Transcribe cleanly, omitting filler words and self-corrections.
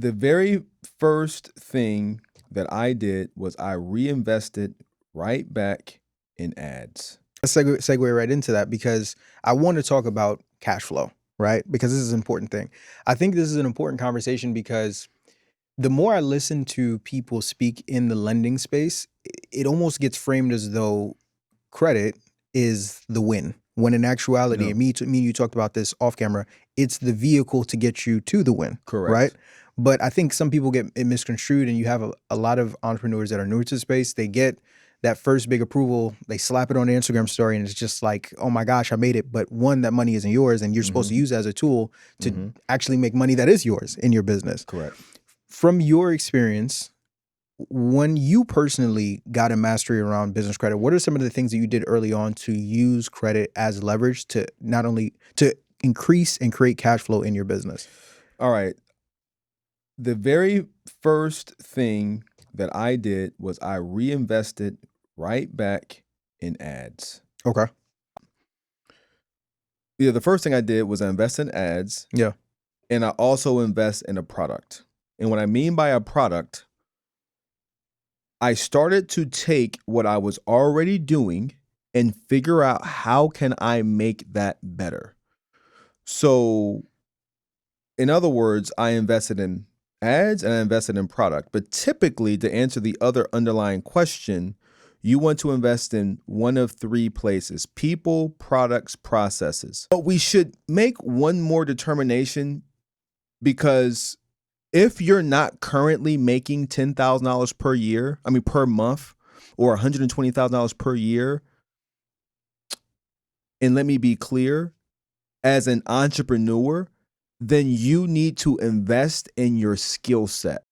The very first thing that I did was I reinvested right back in ads. Let's segue right into that because I want to talk about cash flow, right? Because this is an important thing. I think this is an important conversation because the more I listen to people speak in the lending space, it almost gets framed as though credit is the win. When in actuality, No, and you talked about this off camera, it's the vehicle to get you to the win, right? correct. But I think some people get it misconstrued, and you have a lot of entrepreneurs that are new to the space. They get that first big approval, they slap it on their Instagram story, and it's just like, oh my gosh, I made it. But one, that money isn't yours, and you're supposed to Mhm, use it as a tool to mhm, actually make money that is yours in your business. correct. From your experience, when you personally got a mastery around business credit, what are some of the things that you did early on to use credit as leverage to not only to increase and create cash flow in your business? All right. The very first thing that I did was I reinvested right back in ads. Okay. Yeah, the first thing I did was I invest in ads Yeah. and I also invest in a product. And what I mean by a product, I started to take what I was already doing and figure out how can I make that better. So, in other words, I invested in ads and I invested in product. But typically, to answer the other underlying question, you want to invest in one of three places: people, products, processes. But we should make one more determination because if you're not currently making $10,000 per year, per month, or $120,000 per year, and let me be clear, as an entrepreneur, then you need to invest in your skill set.